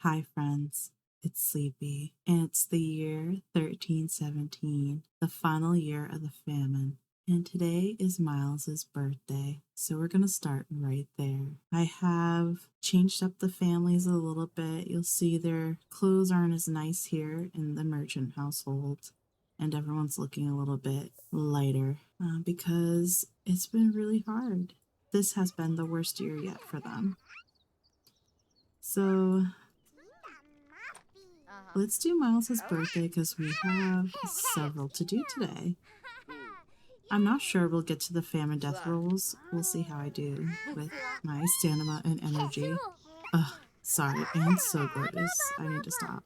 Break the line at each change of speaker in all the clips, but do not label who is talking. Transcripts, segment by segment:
Hi friends, it's Sleepy, and it's the year 1317, the final year of the famine. And today is Miles's birthday, so we're gonna start right there. I have changed up the families a little bit. You'll see their clothes aren't as nice here in the merchant household, and everyone's looking a little bit lighter because it's been really hard. This has been the worst year yet for them. So let's do Miles's birthday because we have several to do today. I'm not sure we'll get to the famine death rolls. We'll see how I do with my stamina and energy. Ugh, sorry, Anne's so gorgeous. I need to stop.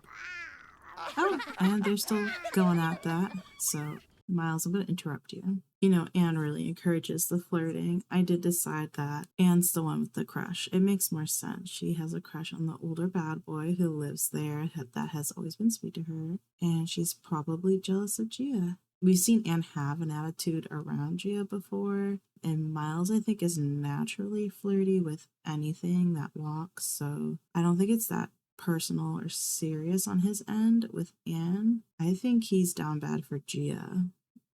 Oh, and they're still going at that. So, Miles, I'm going to interrupt you. You know, Anne really encourages the flirting. I did decide that Anne's the one with the crush. It makes more sense. She has a crush on the older bad boy who lives there. That has always been sweet to her. And she's probably jealous of Gia. We've seen Anne have an attitude around Gia before. And Miles, I think, is naturally flirty with anything that walks. So I don't think it's that personal or serious on his end with Anne. I think he's down bad for Gia.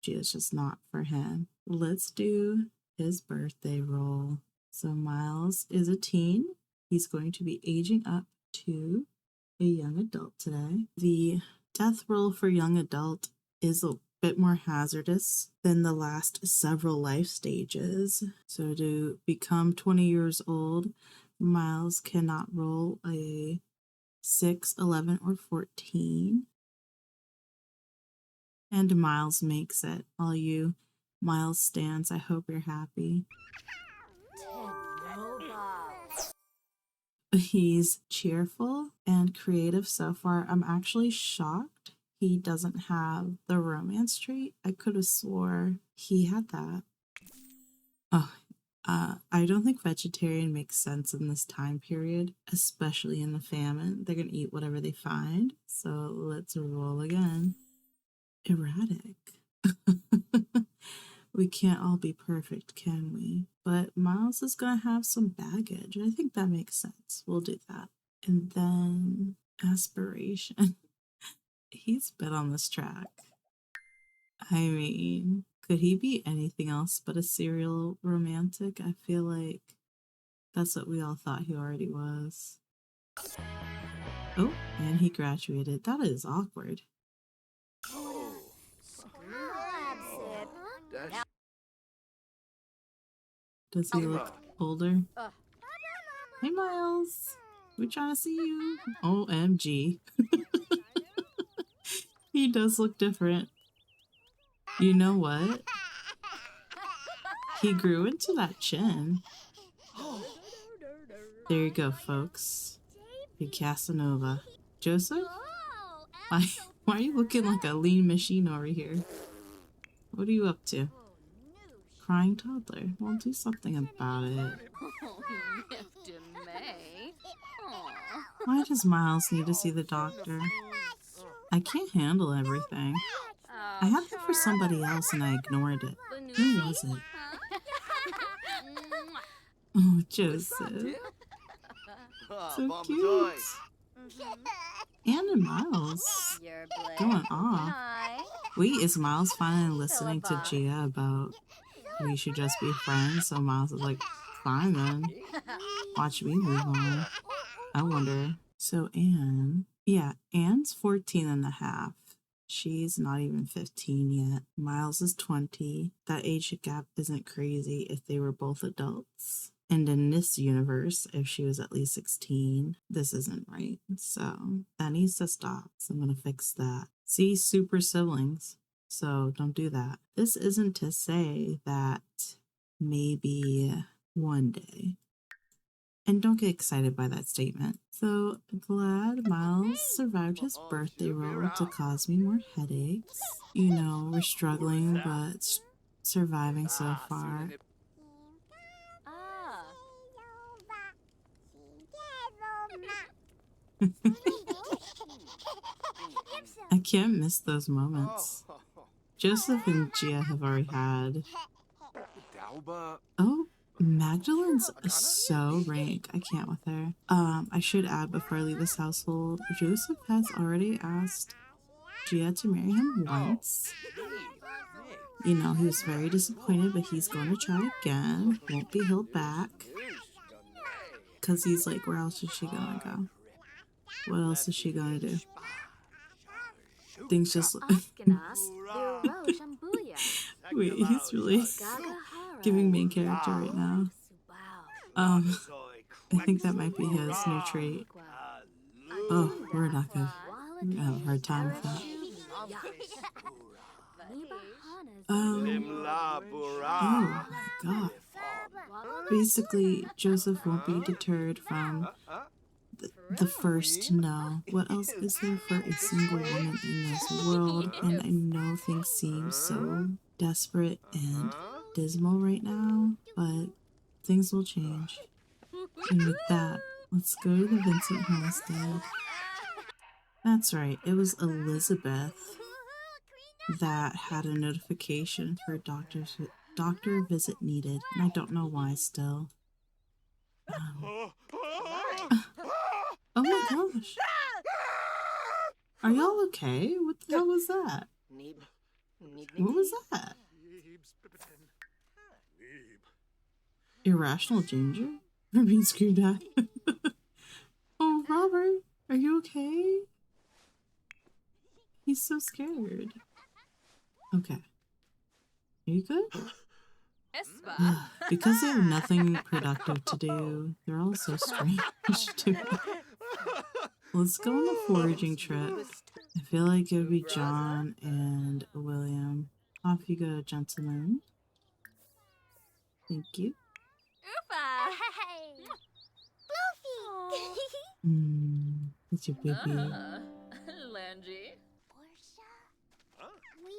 Gia's just not for him. Let's do his birthday roll. So Miles is a teen. He's going to be aging up to a young adult today. The death roll for young adult is a bit more hazardous than the last several life stages. So to become 20 years old, Miles cannot roll a 6, 11, or 14. And Miles makes it. All you Miles stands, I hope you're happy. He's cheerful and creative so far. I'm actually shocked he doesn't have the romance trait. I could have swore he had that. Oh, I don't think vegetarian makes sense in this time period, especially in the famine. They're gonna eat whatever they find. So let's roll again. Erratic. We can't all be perfect, can we? But Miles is gonna have some baggage. I think that makes sense. We'll do that. And then aspiration. He's been on this track. I mean, could he be anything else but a serial romantic? I feel like that's what we all thought he already was. Oh, and he graduated. That is awkward. Does he look older? Hey, Miles. We're trying to see you. OMG. He does look different. You know what? He grew into that chin. There you go, folks. Big Casanova. Joseph? Why are you looking like a lean machine over here? What are you up to? Crying toddler. Well, do something about it. Why does Miles need to see the doctor? I can't handle everything. I had that for somebody else and I ignored it. Who was it? Oh, Joseph. So cute. Anne and Miles going off. Wait, is Miles finally listening to Gia about we should just be friends? So Miles is like, fine then. Watch me move on. I wonder. So Anne, yeah, Anne's 14 and a half. She's not even 15 yet. Miles is 20. That age gap isn't crazy if they were both adults. And in this universe, if she was at least 16, this isn't right. So that needs to stop. So I'm going to fix that. See, super siblings. So don't do that. This isn't to say that maybe one day. And don't get excited by that statement. So glad Miles survived his birthday roll to cause me more headaches. You know, we're struggling, but surviving so far. I can't miss those moments. Joseph and Gia have already had. Oh, Magdalene's so rank. I can't with her. I should add before I leave this household, Joseph has already asked Gia to marry him once. You know, he was very disappointed, but he's going to try again. Won't be held back. Because he's like, where else is she going to go? What else is she going to do? Things just... Wait, he's really giving main character right now. I think that might be his new trait. Oh, we're not good. We're gonna have a hard time with that. Oh my god. Basically, Joseph won't be deterred from the first to know. What else is there for a single woman in this world? And I know things seem so desperate and dismal right now, but things will change. And with that, let's go to the Vincent homestead. That's right, it was Elizabeth that had a notification for doctor visit needed, and I don't know why still. Oh my gosh. Are y'all okay? What the hell was that? What was that? Irrational ginger? For being screamed at? Oh, Robert, are you okay? He's so scared. Okay. Are you good? Because they have nothing productive to do, they're all so strange to me. Let's go on a foraging trip. I feel like it would be John and William. Off you go, gentlemen. Thank you. It's your baby.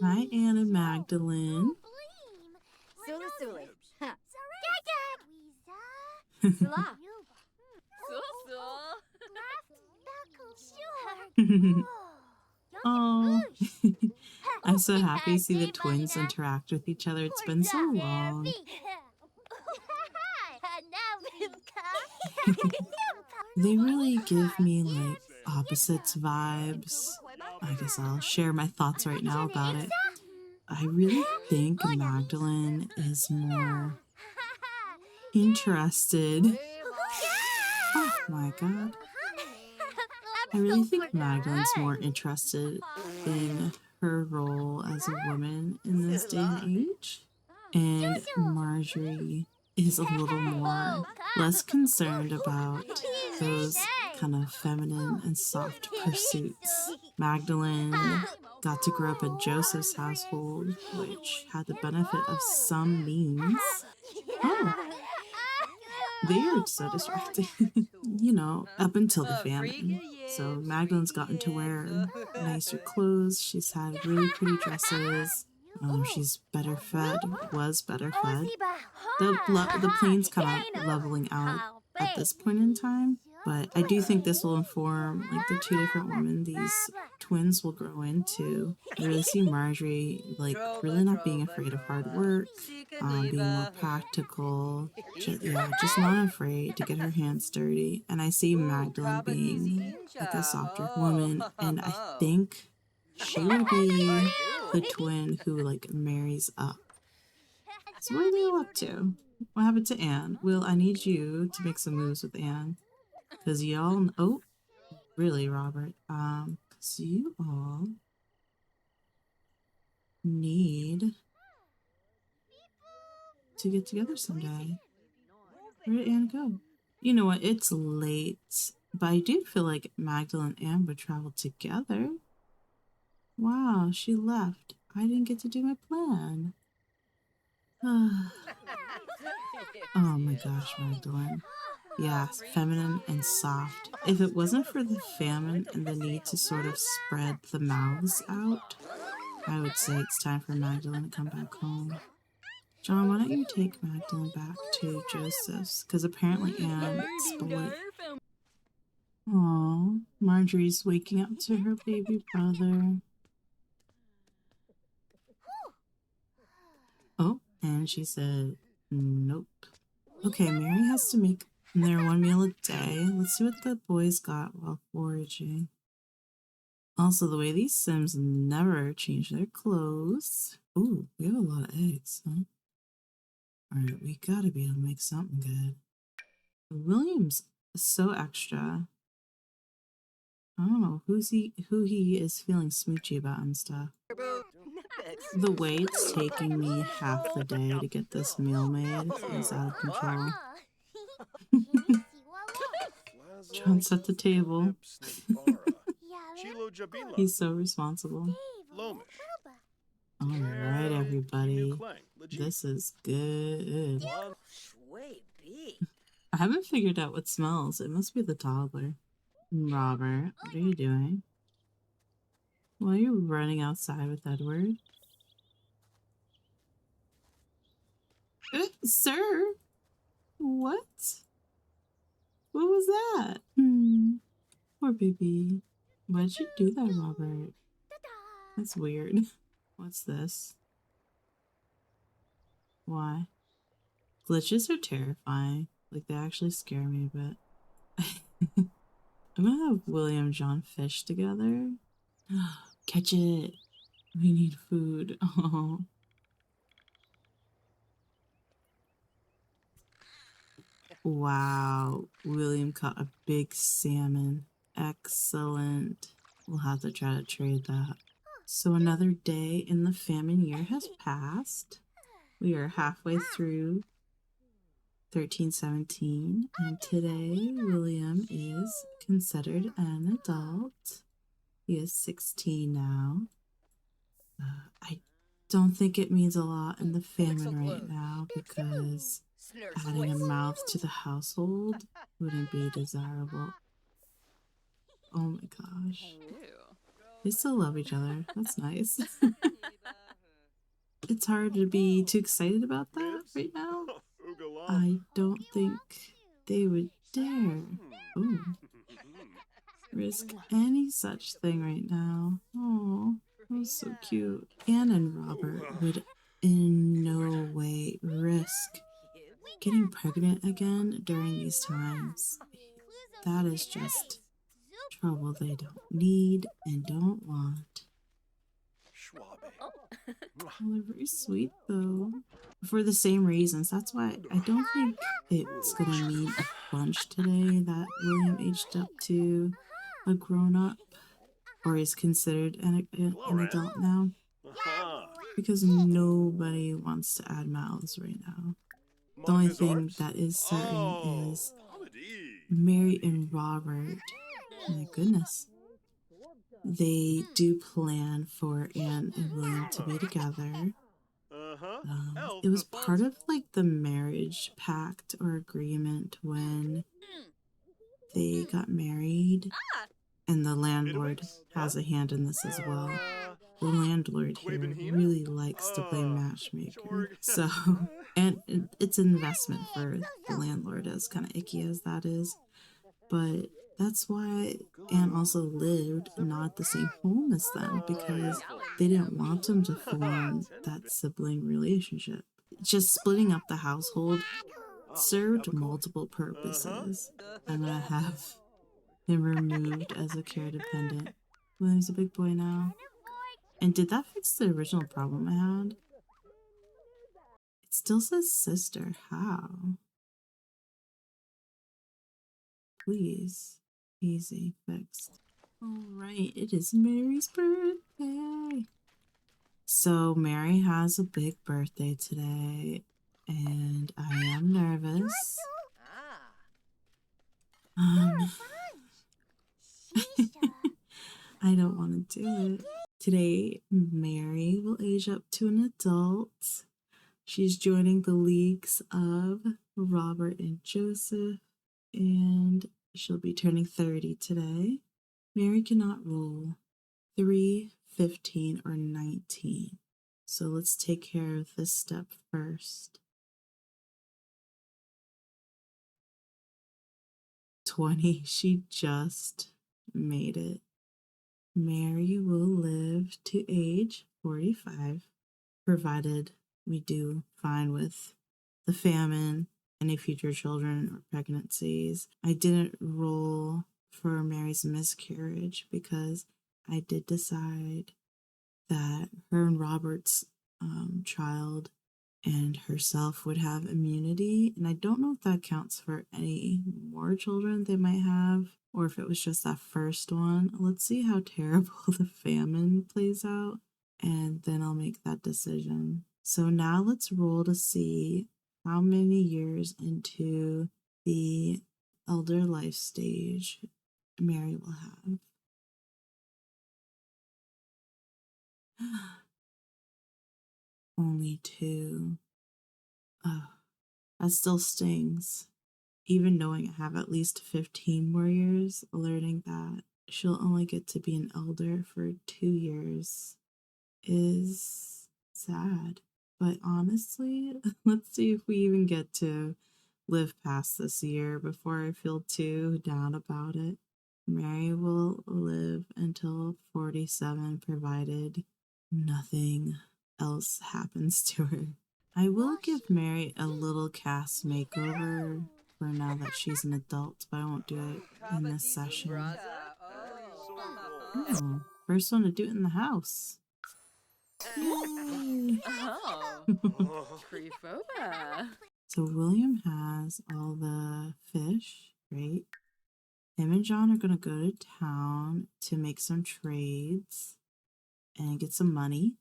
Hi, Anne and Magdalene. Oh, I'm so happy to see the twins interact with each other. It's been so long. They really give me like opposites vibes. I guess I'll share my thoughts right now about it. I really think Magdalene is more interested. Oh my god. I really think Magdalene's more interested in her role as a woman in this day and age. And Marjorie is a little more less concerned about those kind of feminine and soft pursuits. Magdalene got to grow up in Joseph's household, which had the benefit of some means. Oh, they are so distracted. You know, up until the famine. So Magdalene's gotten to wear nicer clothes. She's had really pretty dresses. She's better fed, was better fed. The plane's kind of leveling out at this point in time. But I do think this will inform like the two different women these twins will grow into. I really see Marjorie like really not being afraid of hard work, being more practical, just not afraid to get her hands dirty. And I see Magdalene being like a softer woman, and I think she would be the twin who like marries up. So what are they all up to? What happened to Anne? Will, I need you to make some moves with Anne. Because y'all... Oh, really, Robert? Because you all need to get together someday. Where did Anne go? You know what? It's late. But I do feel like Magdalene and Anne would travel together. Wow, she left. I didn't get to do my plan. Oh my gosh, Magdalene. Yeah, feminine and soft. If it wasn't for the famine and the need to sort of spread the mouths out, I would say it's time for Magdalene to come back home. John, why don't you take Magdalene back to Joseph's? Because apparently Anne spoiled. Aww, Marjorie's waking up to her baby brother. Oh, and she said, nope. Okay, Mary has to make their one meal a day. Let's see what the boys got while foraging. Also, the way these Sims never change their clothes. Ooh, we have a lot of eggs, huh? Alright, we gotta be able to make something good. William's so extra. I don't know who he is feeling smoochy about and stuff. The way it's taking me half the day to get this meal made is out of control. John set the table. He's so responsible. Alright, everybody. This is good. I haven't figured out what smells. It must be the toddler. Robert, what are you doing? Why are you running outside with Edward? Sir? What? What was that? Poor baby. Why did you do that, Robert? That's weird. What's this? Why? Glitches are terrifying. Like, they actually scare me a bit. I'm gonna have William John fish together. Catch it. We need food. Oh. Wow. William caught a big salmon. Excellent. We'll have to try to trade that. So another day in the famine year has passed. We are halfway through 1317, and today William is considered an adult. He is 16 now. I don't think it means a lot in the famine right now because adding a mouth to the household wouldn't be desirable. Oh my gosh. They still love each other. That's nice. It's hard to be too excited about that right now. I don't think they would dare risk any such thing right now. Oh, that was so cute. Anne and Robert would in no way risk getting pregnant again during these times. That is just trouble they don't need and don't want. Well, they're very sweet though. For the same reasons. That's why I don't think it's gonna mean a bunch today that William aged up to a grown-up or is considered an adult now. Because nobody wants to add mouths right now. The only thing that is certain is Mary and Robert. My goodness. They do plan for Anne and William to be together. It was part of like the marriage pact or agreement when they got married, and the landlord has a hand in this as well. The landlord here really likes to play matchmaker, so and it's an investment for the landlord, as kind of icky as that is, but that's why Anne also lived not at the same home as them, because they didn't want them to form that sibling relationship. Just splitting up the household served multiple purposes. I'm gonna have him removed as a care dependent. William's a big boy now. And did that fix the original problem I had? It still says sister. How? Please. Easy. Fixed. Alright, it is Mary's birthday. So Mary has a big birthday today, and I am nervous. I don't want to do it. Today, Mary will age up to an adult. She's joining the leagues of Robert and Joseph, and she'll be turning 30 today. Mary cannot roll 3, 15, or 19. So let's take care of this step first. 20. She just made it. Mary will live to age 45, provided we do fine with the famine any future children or pregnancies. I didn't roll for Mary's miscarriage because I did decide that her and Robert's child and herself would have immunity. And I don't know if that counts for any more children they might have, or if it was just that first one. Let's see how terrible the famine plays out, and then I'll make that decision. So now let's roll to see how many years into the elder life stage Mary will have. Only 2. Oh, that still stings. Even knowing I have at least 15 more years, learning that she'll only get to be an elder for 2 years is sad. But honestly, let's see if we even get to live past this year before I feel too down about it. Mary will live until 47, provided nothing else happens to her. I will give Mary a little cast makeover for now that she's an adult, but I won't do it in this session. Oh, first one to do it in the house. Yay! So William has all the fish, right? Him and John are gonna go to town to make some trades and get some money.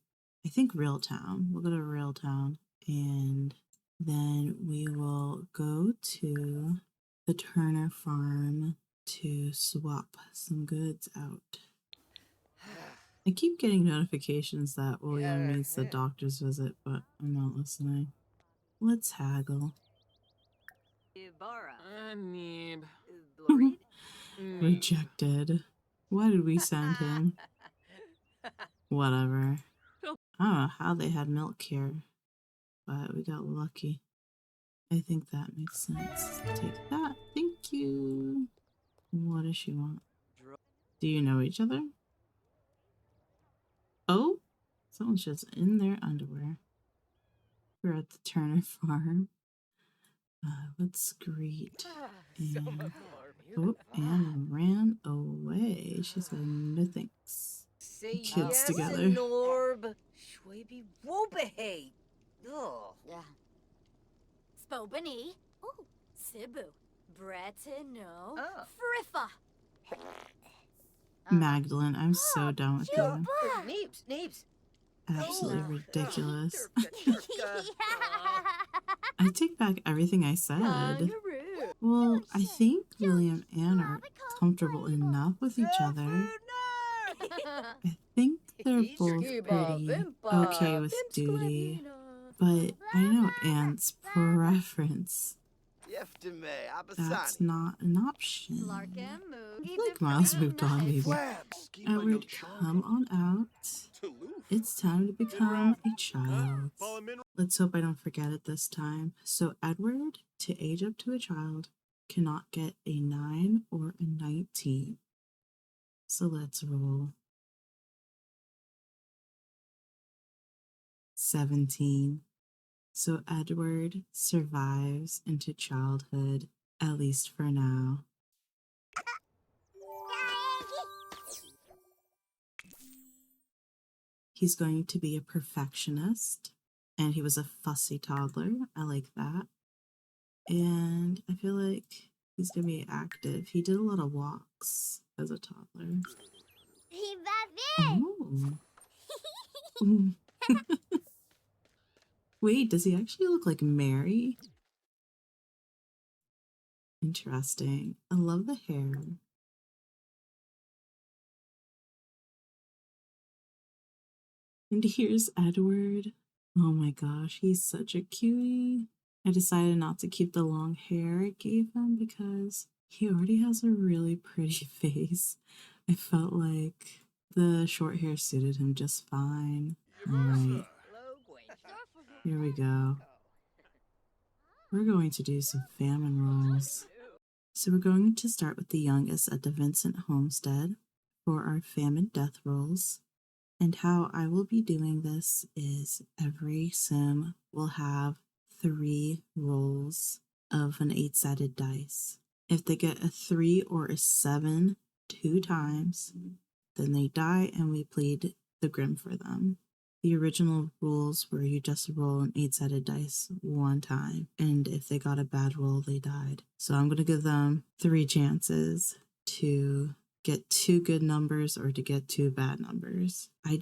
I think real town. We'll go to real town, and then we will go to the Turner farm to swap some goods out. I keep getting notifications that William needs the doctor's visit, but I'm not listening. Let's haggle. Rejected. Why did we send him? Whatever. I don't know how they had milk here, but we got lucky. I think that makes sense. Take that. Thank you. What does she want? Do you know each other? Oh, someone's just in their underwear. We're at the Turner farm. Let's greet Anne. Oh, Anne ran away. She said no thanks. The kids together.
Spobani. Oh, Sibu. Bretino. Friffa.
Magdalene, I'm so done with you.
Neeps.
Absolutely ridiculous. I take back everything I said. Well, I think William and Anne are comfortable enough with each other. I think they're both pretty okay with duty, but I know Anne's preference. That's not an option. I feel like Miles moved on, maybe. Edward, come on out. It's time to become a child. Let's hope I don't forget it this time. So Edward, to age up to a child, cannot get a 9 or a 19. So let's roll. 17. So Edward survives into childhood, at least for now. He's going to be a perfectionist, and he was a fussy toddler. I like that. And I feel like he's going to be active. He did a lot of walks as a toddler. Oh. Wait, does he actually look like Mary? Interesting. I love the hair. And here's Edward. Oh my gosh, he's such a cutie. I decided not to keep the long hair I gave him because he already has a really pretty face. I felt like the short hair suited him just fine. Alright, here we go. We're going to do some famine rolls. So we're going to start with the youngest at the Vincent homestead for our famine death rolls. And how I will be doing this is every sim will have 3 rolls. of an 8-sided dice. If they get a 3 or a 7 2 times, then they die and we plead the grim for them. The original rules were you just roll an 8-sided dice 1 time, and if they got a bad roll, they died. So I'm going to give them 3 chances to get 2 good numbers or to get 2 bad numbers. I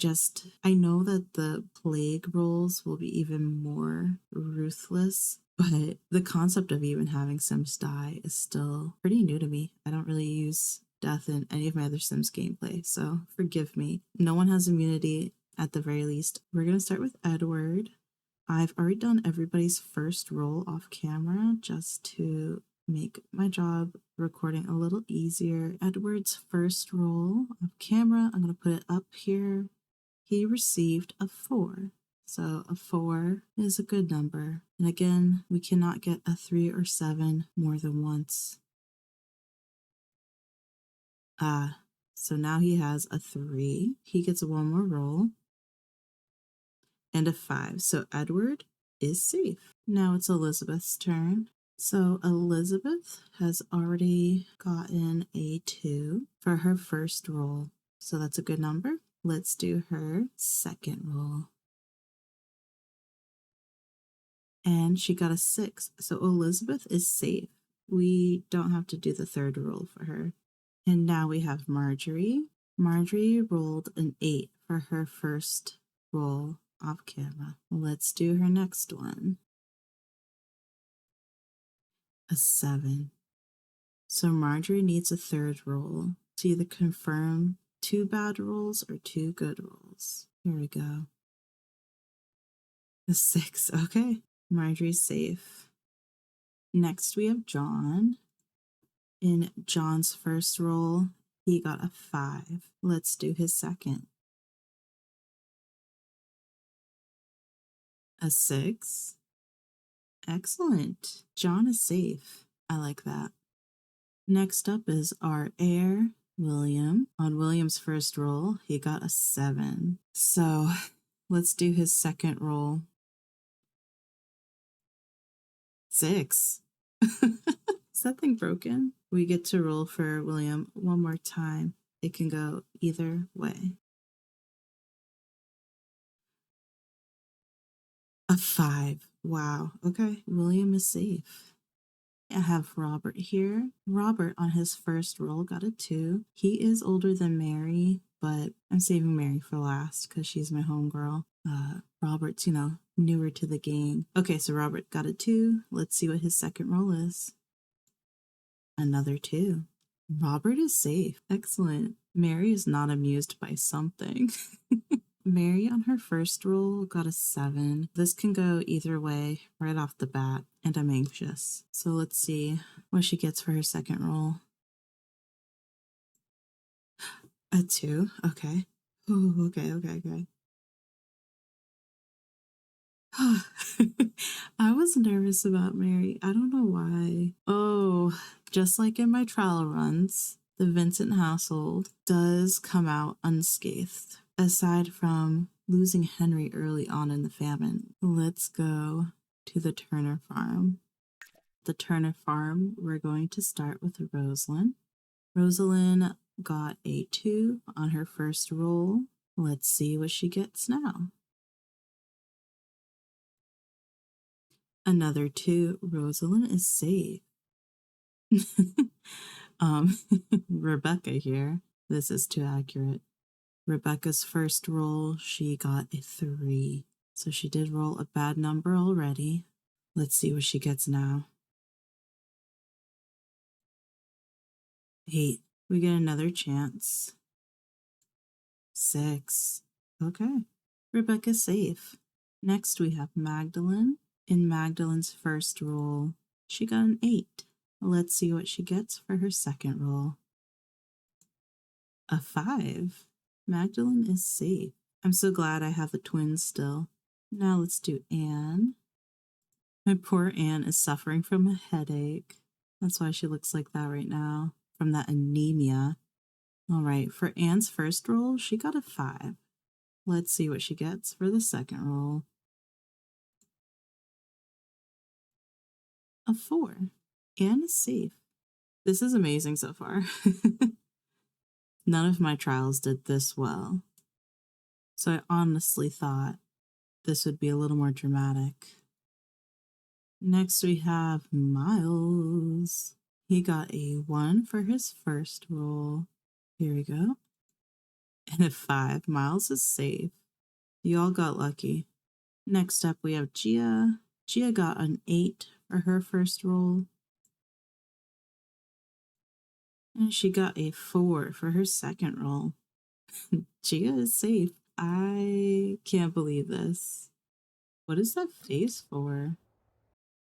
know that the plague rolls will be even more ruthless, but the concept of even having Sims die is still pretty new to me. I don't really use death in any of my other Sims gameplay, so forgive me. No one has immunity at the very least. We're going to start with Edward. I've already done everybody's first roll off camera just to make my job recording a little easier. Edward's first roll off camera, I'm going to put it up here. He received a 4. So a 4 is a good number. And again, we cannot get a 3 or 7 more than once. So now he has a 3. He gets 1 more roll. And a 5. So Edward is safe. Now it's Elizabeth's turn. So Elizabeth has already gotten a 2 for her first roll. So that's a good number. Let's do her second roll. And she got a 6. So Elizabeth is safe. We don't have to do the third roll for her. And now we have Marjorie. Marjorie rolled an 8 for her first roll off camera. Let's do her next one. A 7. So Marjorie needs a third roll to either confirm 2 bad rolls or 2 good rolls. Here we go. A 6. Okay. Marjorie's safe. Next we have John. In John's first roll, he got a 5. Let's do his second. A 6. Excellent. John is safe. I like that. Next up is our heir, William. On William's first roll, he got a 7. So let's do his second roll. 6. Is that thing broken? We get to roll for William one more time. It can go either way. A 5. Wow. Okay. William is safe. I have Robert here. Robert on his first roll got a 2. He is older than Mary, but I'm saving Mary for last because she's my homegirl. Robert's, newer to the game. Okay, so Robert got a 2. Let's see what his second roll is. Another 2. Robert is safe. Excellent. Mary is not amused by something. Mary on her first roll got a 7. This can go either way right off the bat, and I'm anxious. So let's see what she gets for her second roll. A 2. Okay. Ooh, okay. I was nervous about Mary. I don't know why. Oh, just like in my trial runs, the Vincent household does come out unscathed. Aside from losing Henry early on in the famine, let's go to the Turner farm. The Turner farm, we're going to start with Rosalind. Rosalind got a 2 on her first roll. Let's see what she gets now. Another 2. Rosalind is safe. Rebecca here. This is too accurate. Rebecca's first roll, she got a 3. So she did roll a bad number already. Let's see what she gets now. 8. We get another chance. 6. Okay. Rebecca's safe. Next we have Magdalene. In Magdalene's first roll, she got an 8. Let's see what she gets for her second roll. A 5. Magdalene is safe. I'm so glad I have the twins still. Now let's do Anne. My poor Anne is suffering from a headache. That's why she looks like that right now, from that anemia. All right, for Anne's first roll, she got a 5. Let's see what she gets for the second roll. a 4. Anne is safe. This is amazing so far. None of my trials did this well. So I honestly thought this would be a little more dramatic. Next we have Miles. He got a 1 for his first roll. Here we go. And a 5. Miles is safe. You all got lucky. Next up we have Gia. Gia got an 8 for her first roll. And she got a 4 for her second roll. Gia is safe. I can't believe this. What is that face for?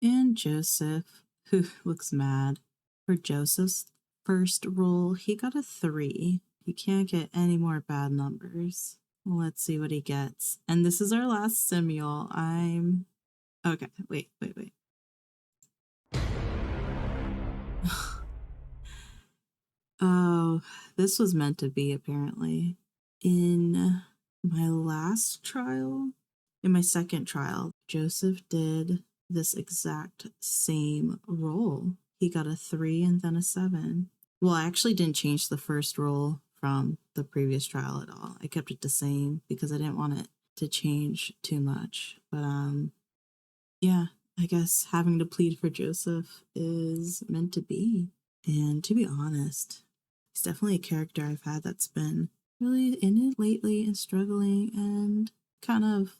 And Joseph, who looks mad. For Joseph's first roll, he got a 3. He can't get any more bad numbers. Let's see what he gets. And this is our last sim, y'all. Okay, wait. Oh, this was meant to be, apparently. In my last trial, in my second trial, Joseph did this exact same roll. He got a 3 and then a 7. Well, I actually didn't change the first roll from the previous trial at all. I kept it the same because I didn't want it to change too much. But yeah, I guess having to plead for Joseph is meant to be. And to be honest, he's definitely a character I've had that's been really in it lately and struggling and kind of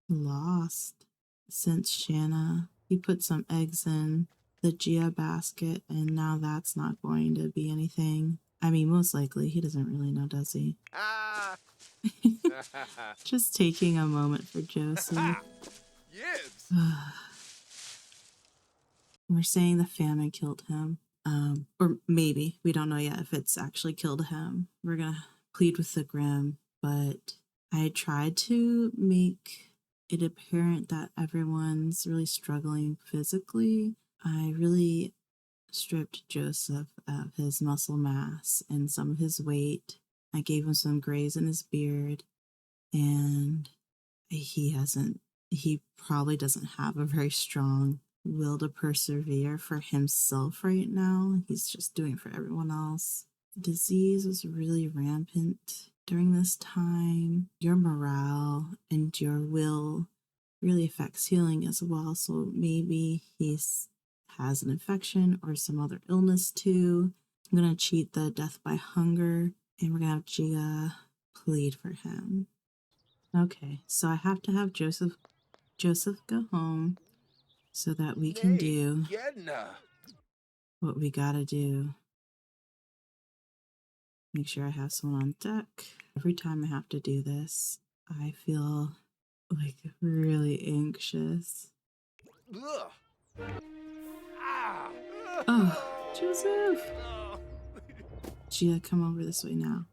lost since Shanna. He put some eggs in the Gia basket and now that's not going to be anything. I mean, most likely he doesn't really know, does he? Just taking a moment for Joseph.
Yes.
We're saying the famine killed him. Or maybe, we don't know yet if it's actually killed him. We're gonna plead with the Grim, but I tried to make it apparent that everyone's really struggling physically. I really stripped Joseph of his muscle mass and some of his weight. I gave him some grays in his beard, and he probably doesn't have a very strong will to persevere for himself right now. He's just doing it for everyone else. Disease was really rampant during this time. Your morale and your will really affects healing as well. So maybe he has an infection or some other illness too. I'm going to cheat the death by hunger, and we're going to have Gia plead for him. Okay, so I have to have Joseph go home so that we can do what we gotta do. Make sure I have someone on deck. Every time I have to do this, I feel like really anxious. Oh, Joseph! Gia, come over this way now.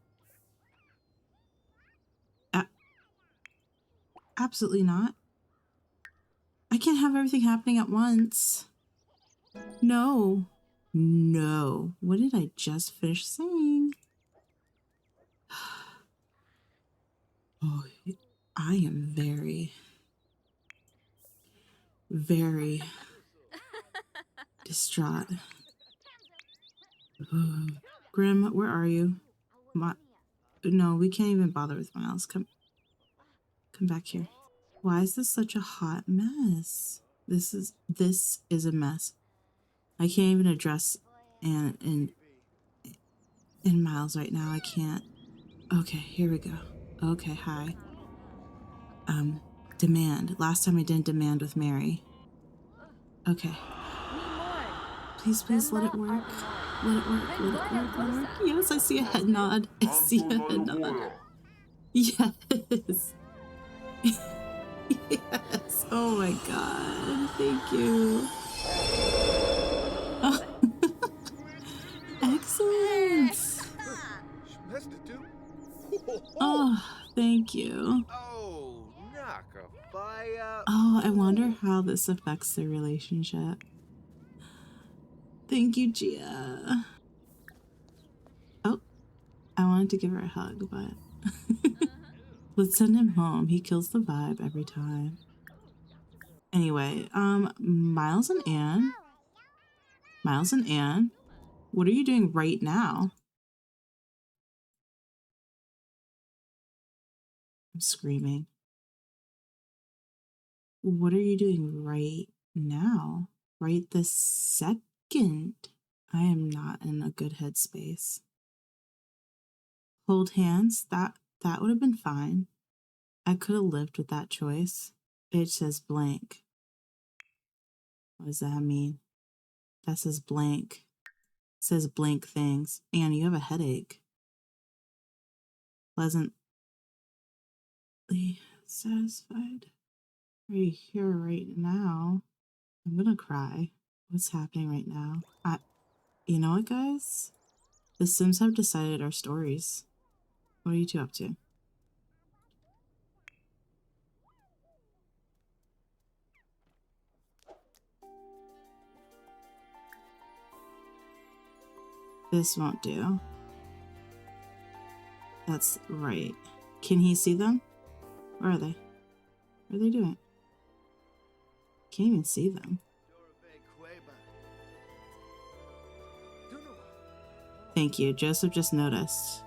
Absolutely not. I can't have everything happening at once. No. No. What did I just finish saying? Oh, I am very, very distraught. Grim, where are you? No, we can't even bother with Miles. Come back here. Why is this such a hot mess? This is a mess. I can't even address Anne and Miles right now. I can't. Okay, here we go. Okay, hi. Demand. Last time I didn't demand with Mary. Okay. Please let it work. Let it work. Yes, I see a head nod. I see a head nod. Yes. Yes. Oh my god. Thank you. Oh. Excellent. Oh, thank you. Oh, I wonder how this affects their relationship. Thank you, Gia. Oh, I wanted to give her a hug, but let's send him home. He kills the vibe every time. Anyway, Miles and Anne, Miles and Anne, what are you doing right now? I'm screaming. What are you doing right now? Right this second? I am not in a good headspace. Hold hands? That would have been fine. I could have lived with that choice. It says blank. What does that mean? That says blank. It says blank things. Anne, you have a headache. Pleasantly satisfied. Are you here right now? I'm gonna cry. What's happening right now? You know what, guys? The Sims have decided our stories. What are you two up to? This won't do. That's right. Can he see them? Where are they? What are they doing? Can't even see them. Thank you. Joseph just noticed.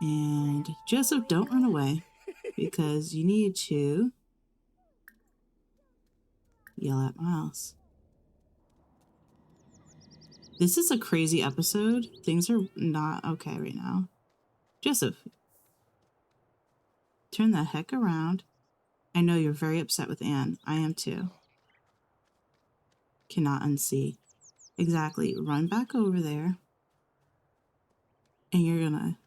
And Joseph, don't run away, because you need to yell at Miles. This is a crazy episode. Things are not okay right now. Joseph, turn the heck around. I know you're very upset with Anne. I am too. Cannot unsee. Exactly. Run back over there. And you're gonna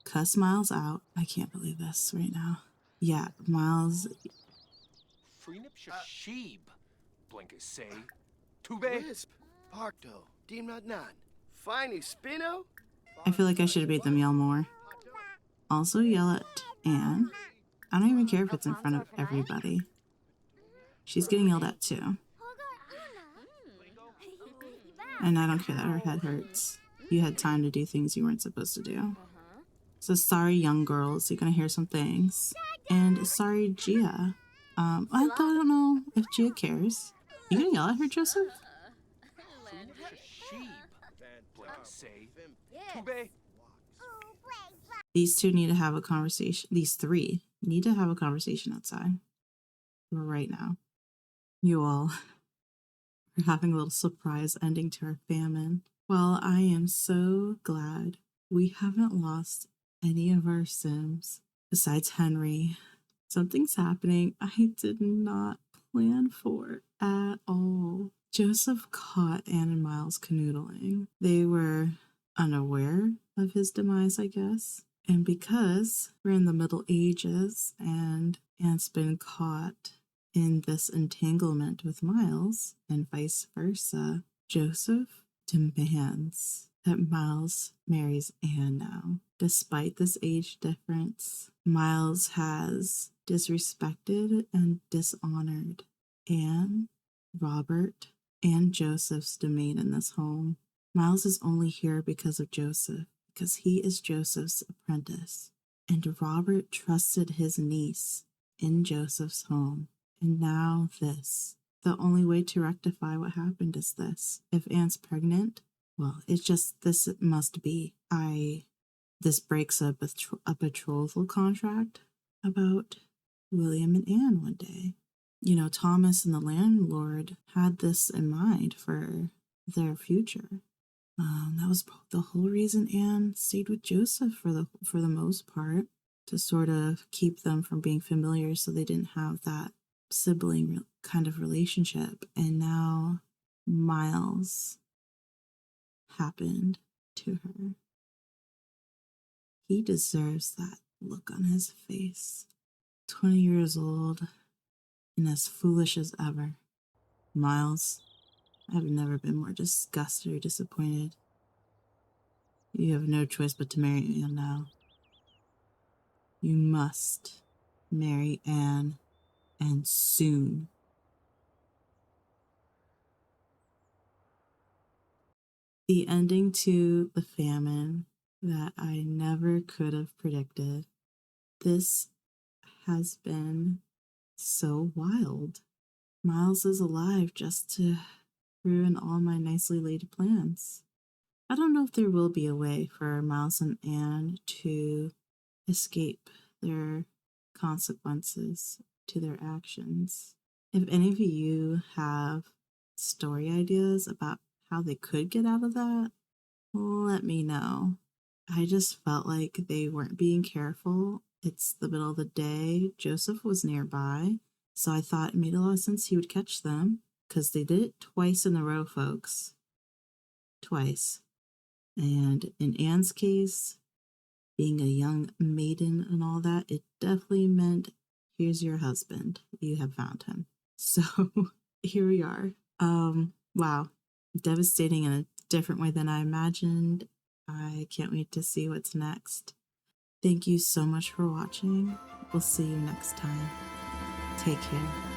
cuss Miles out. I can't believe this right now. Yeah, Miles. I feel like I should have made them yell more. Also yell at Anne. I don't even care if it's in front of everybody. She's getting yelled at too. And I don't care that her head hurts. You had time to do things you weren't supposed to do. So sorry, young girls. You're gonna hear some things. And sorry, Gia. I don't know if Gia cares. You gonna yell at her, Joseph? These two need to have a conversation. These three need to have a conversation outside. Right now. You all are having a little surprise ending to our famine. Well, I am so glad we haven't lost any of our Sims besides Henry. Something's happening I did not plan for at all. Joseph caught Anne and Miles canoodling. They were unaware of his demise, I guess. And because we're in the Middle Ages and Anne's been caught in this entanglement with Miles and vice versa, Joseph demands that Miles marries Anne now. Despite this age difference, Miles has disrespected and dishonored Anne, Robert, and Joseph's domain in this home. Miles is only here because of Joseph, because he is Joseph's apprentice. And Robert trusted his niece in Joseph's home. And now this. The only way to rectify what happened is this. If Anne's pregnant, well, it's just this it must be. This breaks up a betrothal contract about William and Anne one day. You know, Thomas and the landlord had this in mind for their future. That was the whole reason Anne stayed with Joseph for the most part, to sort of keep them from being familiar, so they didn't have that sibling kind of relationship. And now Miles happened to her. He deserves that look on his face. 20 years old and as foolish as ever. Miles, I've never been more disgusted or disappointed. You have no choice but to marry Anne now. You must marry Anne, and soon. The ending to the famine that I never could have predicted. This has been so wild. Miles is alive just to ruin all my nicely laid plans. I don't know if there will be a way for Miles and Anne to escape their consequences to their actions. If any of you have story ideas about how they could get out of that, let me know. I just felt like they weren't being careful. It's the middle of the day. Joseph was nearby, so I thought it made a lot of sense he would catch them because they did it twice in a row, folks. Twice. And in Anne's case, being a young maiden and all that, it definitely meant here's your husband. You have found him. So here we are. Wow. Devastating in a different way than I imagined. I can't wait to see what's next. Thank you so much for watching. We'll see you next time. Take care.